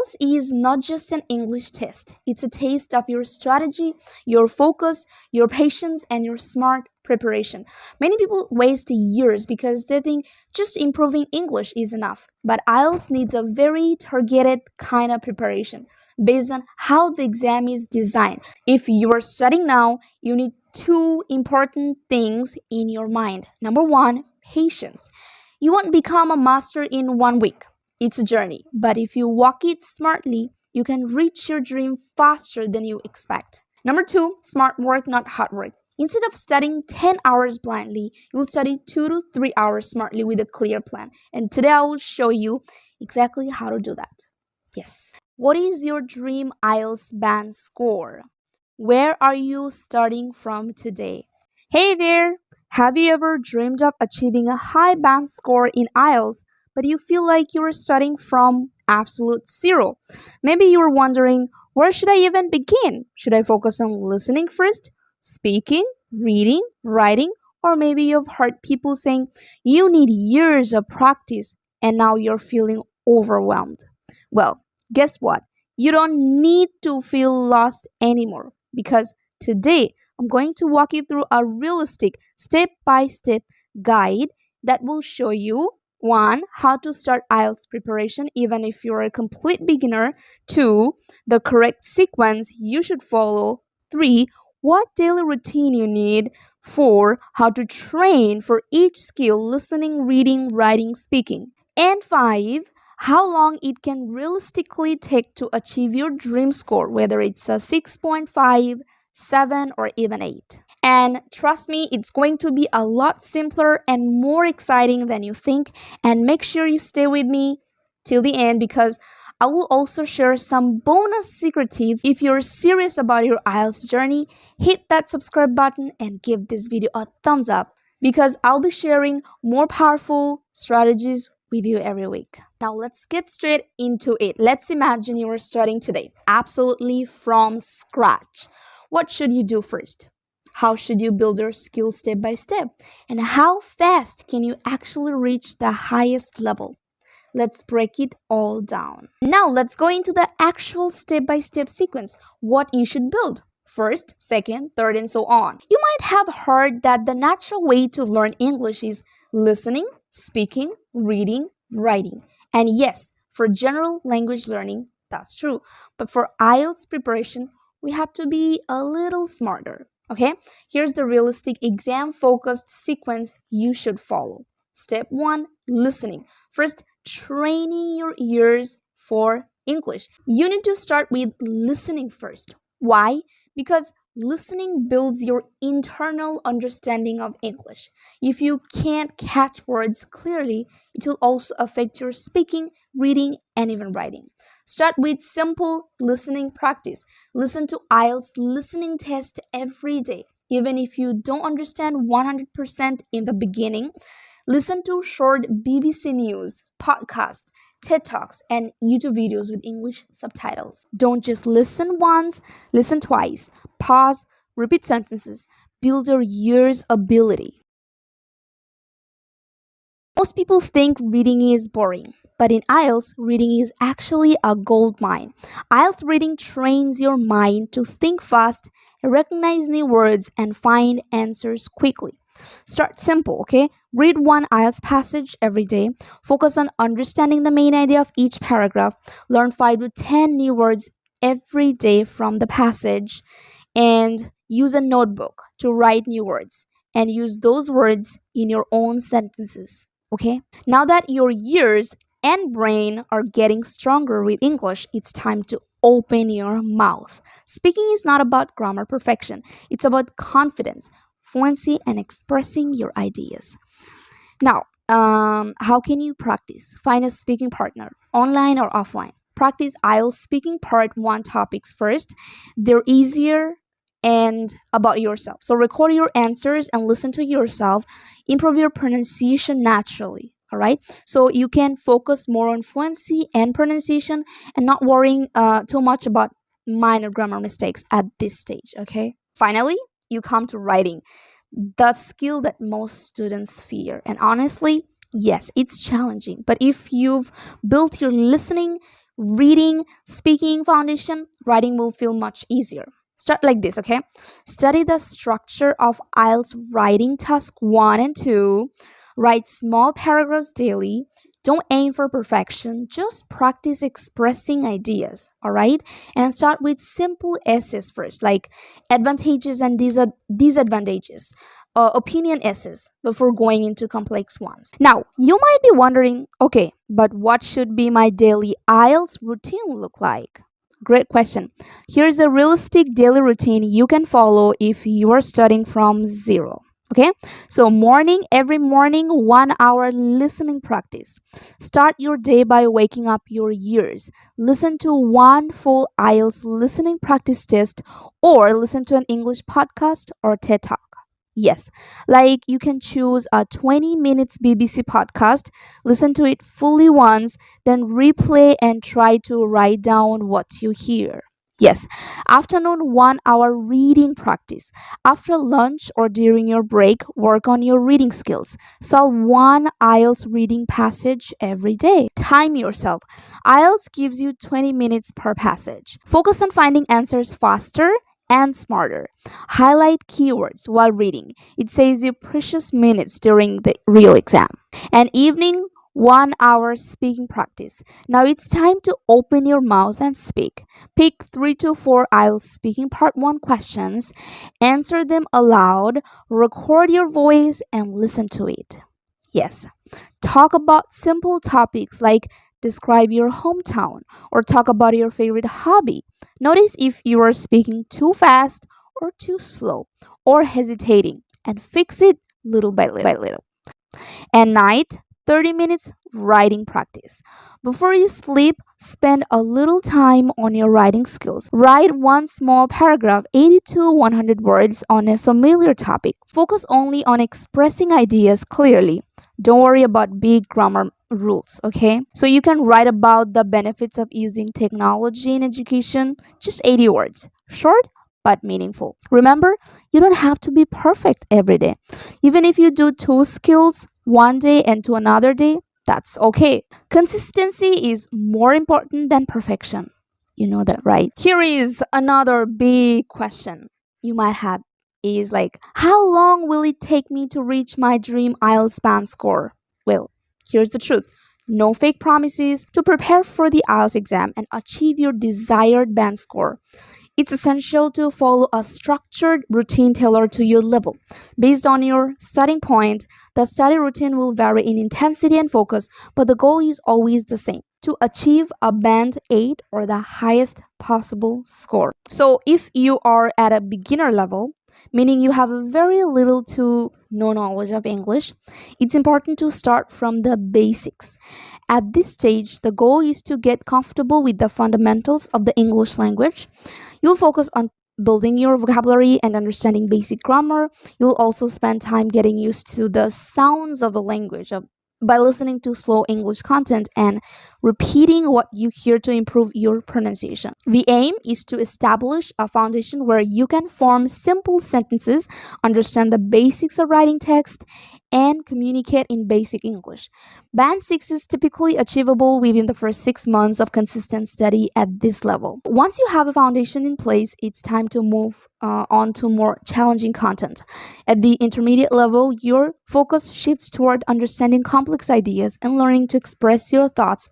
IELTS is not just an English test. It's a taste of your strategy, your focus, your patience, and your smart preparation. Many people waste years because they think just improving English is enough. But IELTS needs a very targeted kind of preparation based on how the exam is designed. If you are studying now, you need two important things in your mind. Number one, patience. You won't become a master in 1 week. It's a journey, but if you walk it smartly, you can reach your dream faster than you expect. Number two, smart work, not hard work. Instead of studying 10 hours blindly, you'll study 2 to 3 hours smartly with a clear plan. And today I will show you exactly how to do that. Yes. What is your dream IELTS band score? Where are you starting from today? Hey there! Have you ever dreamed of achieving a high band score in IELTS, but you feel like you're starting from absolute zero? Maybe you're wondering, where should I even begin? Should I focus on listening first, speaking, reading, writing, or maybe you've heard people saying you need years of practice and now you're feeling overwhelmed. Well, guess what? You don't need to feel lost anymore because today I'm going to walk you through a realistic step-by-step guide that will show you 1. How to start IELTS preparation even if you're a complete beginner. 2. The correct sequence you should follow. 3. What daily routine you need. 4. How to train for each skill: listening, reading, writing, speaking. And 5. How long it can realistically take to achieve your dream score, whether it's a 6.5, 7, or even 8. And trust me, it's going to be a lot simpler and more exciting than you think. And make sure you stay with me till the end because I will also share some bonus secret tips. If you're serious about your IELTS journey, hit that subscribe button and give this video a thumbs up because I'll be sharing more powerful strategies with you every week. Now let's get straight into it. Let's imagine you are starting today, absolutely from scratch. What should you do first? How should you build your skills step by step? And how fast can you actually reach the highest level? Let's break it all down. Now let's go into the actual step-by-step sequence. What you should build. First, second, third, and so on. You might have heard that the natural way to learn English is listening, speaking, reading, writing. And yes, for general language learning, that's true. But for IELTS preparation, we have to be a little smarter. Okay, here's the realistic exam-focused sequence you should follow. Step 1, listening. First, training your ears for English. You need to start with listening first. Why? Because listening builds your internal understanding of English. If you can't catch words clearly, it will also affect your speaking, reading, and even writing. Start with simple listening practice. Listen to IELTS listening test every day. Even if you don't understand 100% in the beginning, listen to short BBC News, podcasts, TED Talks, and YouTube videos with English subtitles. Don't just listen once, listen twice. Pause, repeat sentences. Build your ears ability. Most people think reading is boring. But in IELTS, reading is actually a gold mine. IELTS reading trains your mind to think fast, recognize new words, and find answers quickly. Start simple, okay? Read one IELTS passage every day. Focus on understanding the main idea of each paragraph. Learn 5 to 10 new words every day from the passage. And use a notebook to write new words. And use those words in your own sentences, okay? Now that your ears and brain are getting stronger with English, it's time to open your mouth. Speaking is not about grammar perfection. It's about confidence, fluency, and expressing your ideas. Now, how can you practice? Find a speaking partner, online or offline. Practice IELTS speaking part 1 topics first. They're easier and about yourself. So record your answers and listen to yourself. Improve your pronunciation naturally. All right, so you can focus more on fluency and pronunciation and not worrying too much about minor grammar mistakes at this stage, okay? Finally, you come to writing, the skill that most students fear. And honestly, yes, it's challenging. But if you've built your listening, reading, speaking foundation, writing will feel much easier. Start like this, okay? Study the structure of IELTS writing task 1 and 2. Write small paragraphs daily. Don't aim for perfection, just practice expressing ideas, all right? And start with simple essays first, like advantages and disadvantages, opinion essays, before going into complex ones. Now, you might be wondering, okay, but what should be my daily IELTS routine look like? Great question. Here's a realistic daily routine you can follow if you are studying from zero. Okay, so every morning, 1 hour listening practice. Start your day by waking up your ears. Listen to one full IELTS listening practice test or listen to an English podcast or TED Talk. Yes, like you can choose a 20 minutes BBC podcast, listen to it fully once, then replay and try to write down what you hear. Yes, afternoon 1 hour reading practice. After lunch or during your break, work on your reading skills. Solve one IELTS reading passage every day. Time yourself. IELTS gives you 20 minutes per passage. Focus on finding answers faster and smarter. Highlight keywords while reading. It saves you precious minutes during the real exam. And evening 1 hour speaking practice. Now it's time to open your mouth and speak. Pick 3 to 4 IELTS speaking part 1 questions, answer them aloud, record your voice, and listen to it. Yes, talk about simple topics like describe your hometown or talk about your favorite hobby. Notice if you are speaking too fast or too slow or hesitating and fix it little by little. And night, 30 minutes writing practice. Before you sleep, spend a little time on your writing skills. Write one small paragraph, 80 to 100 words on a familiar topic. Focus only on expressing ideas clearly. Don't worry about big grammar rules, okay? So you can write about the benefits of using technology in education, just 80 words. Short but meaningful. Remember, you don't have to be perfect every day. Even if you do 2 skills one day and to another day, that's okay. Consistency is more important than perfection. You know that, right? Here is another big question you might have is like, how long will it take me to reach my dream IELTS band score? Well, here's the truth. No fake promises. To prepare for the IELTS exam and achieve your desired band score, it's essential to follow a structured routine tailored to your level. Based on your starting point, the study routine will vary in intensity and focus, but the goal is always the same: to achieve a band 8 or the highest possible score. So if you are at a beginner level, meaning you have very little to no knowledge of English, it's important to start from the basics. At this stage, the goal is to get comfortable with the fundamentals of the English language. You'll focus on building your vocabulary and understanding basic grammar. You'll also spend time getting used to the sounds of the language by listening to slow English content and repeating what you hear to improve your pronunciation. The aim is to establish a foundation where you can form simple sentences, understand the basics of writing text, and communicate in basic English. Band 6 is typically achievable within the first 6 months of consistent study at this level. Once you have a foundation in place, it's time to move on to more challenging content. At the intermediate level, your focus shifts toward understanding complex ideas and learning to express your thoughts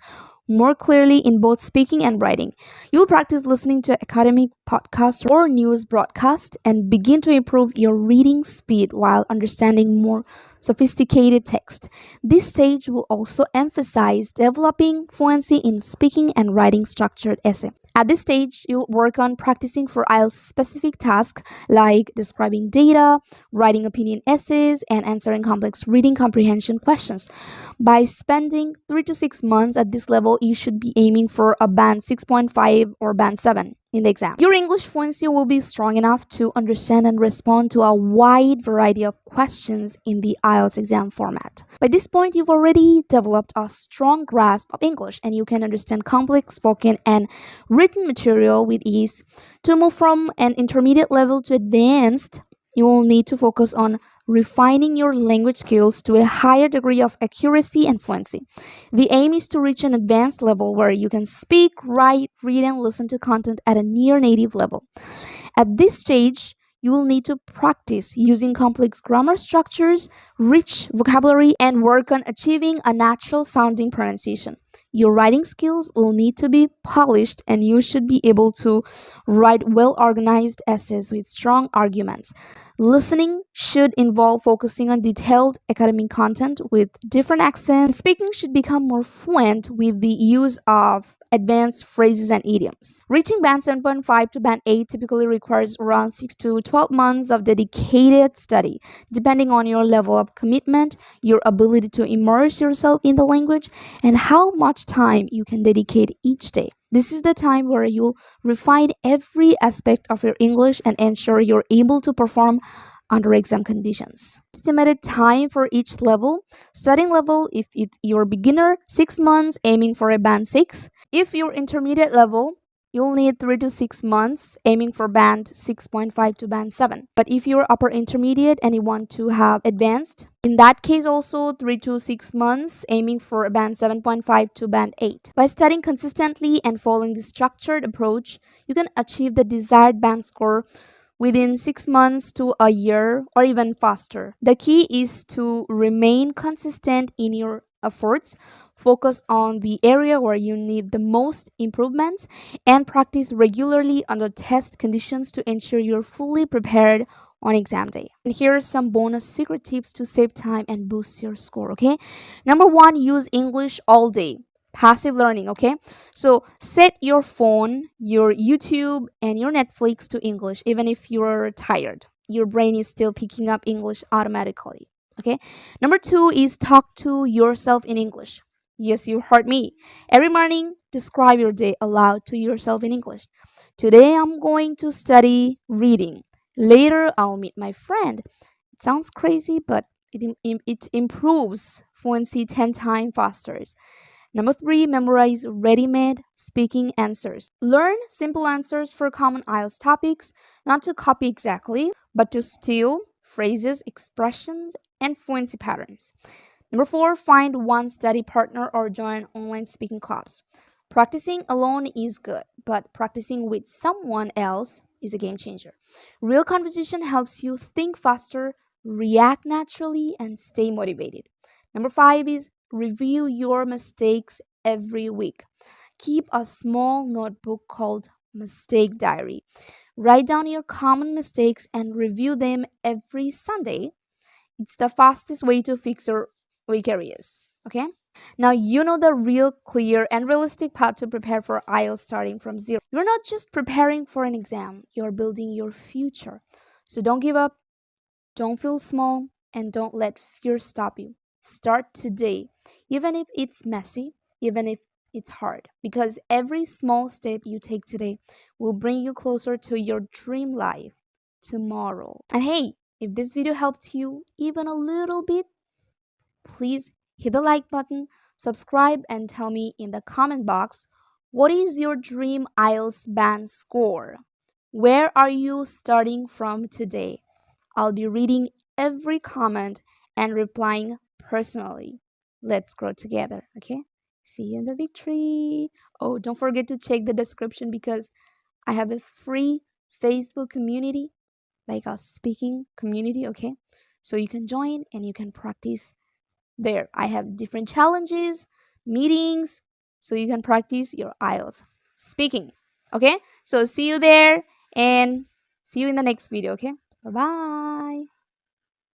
more clearly in both speaking and writing. You'll practice listening to academic podcasts or news broadcasts and begin to improve your reading speed while understanding more sophisticated text. This stage will also emphasize developing fluency in speaking and writing structured essay. At this stage, you'll work on practicing for IELTS specific tasks like describing data, writing opinion essays, and answering complex reading comprehension questions. By spending 3 to 6 months at this level, you should be aiming for a band 6.5 or band 7 in the exam. Your English fluency will be strong enough to understand and respond to a wide variety of questions in the IELTS exam format. By this point, you've already developed a strong grasp of English and you can understand complex spoken and written material with ease. To move from an intermediate level to advanced, you will need to focus on refining your language skills to a higher degree of accuracy and fluency. The aim is to reach an advanced level where you can speak, write, read, and listen to content at a near native level. At this stage, you will need to practice using complex grammar structures, rich vocabulary, and work on achieving a natural sounding pronunciation. Your writing skills will need to be polished, and you should be able to write well organized essays with strong arguments. Listening should involve focusing on detailed academic content with different accents. Speaking should become more fluent with the use of advanced phrases and idioms. Reaching band 7.5 to band 8 typically requires around 6 to 12 months of dedicated study, depending on your level of commitment, your ability to immerse yourself in the language, and how much time you can dedicate each day. This is the time where you'll refine every aspect of your English and ensure you're able to perform under exam conditions. Estimated time for each level. Starting level, if you're beginner, 6 months, aiming for a band 6. If you're intermediate level, you'll need 3 to 6 months, aiming for band 6.5 to band 7. But if you're upper intermediate and you want to have advanced, in that case also 3 to 6 months, aiming for a band 7.5 to band 8. By studying consistently and following the structured approach, you can achieve the desired band score within 6 months to a year or even faster. The key is to remain consistent in your efforts, focus on the area where you need the most improvements, and practice regularly under test conditions to ensure you're fully prepared on exam day. And here are some bonus secret tips to save time and boost your score, okay? Number 1, use English all day. Passive learning, okay? So set your phone, your YouTube, and your Netflix to English, even if you're tired. Your brain is still picking up English automatically, okay? Number 2 is talk to yourself in English. Yes, you heard me. Every morning, describe your day aloud to yourself in English. Today, I'm going to study reading. Later, I'll meet my friend. It sounds crazy, but it improves fluency 10 times faster. Number 3, memorize ready-made speaking answers. Learn simple answers for common IELTS topics, not to copy exactly, but to steal phrases, expressions, and fluency patterns. Number 4, find one study partner or join online speaking clubs. Practicing alone is good, but practicing with someone else is a game changer. Real conversation helps you think faster, react naturally, and stay motivated. Number 5 is review your mistakes every week. Keep a small notebook called Mistake Diary. Write down your common mistakes and review them every Sunday. It's the fastest way to fix your weak areas. Okay? Now you know the real, clear, and realistic path to prepare for IELTS starting from zero. You're not just preparing for an exam, you're building your future. So don't give up, don't feel small, and don't let fear stop you. Start today, even if it's messy, even if it's hard, because every small step you take today will bring you closer to your dream life tomorrow. And hey, if this video helped you even a little bit, please hit the like button, subscribe, and tell me in the comment box, what is your dream IELTS band score? Where are you starting from today? I'll be reading every comment and replying personally. Let's grow together, okay? See you in the victory. Oh, don't forget to check the description because I have a free Facebook community, like a speaking community, okay? So you can join and you can practice there. I have different challenges, meetings, so you can practice your IELTS speaking, okay? So see you there and see you in the next video, okay? Bye-bye.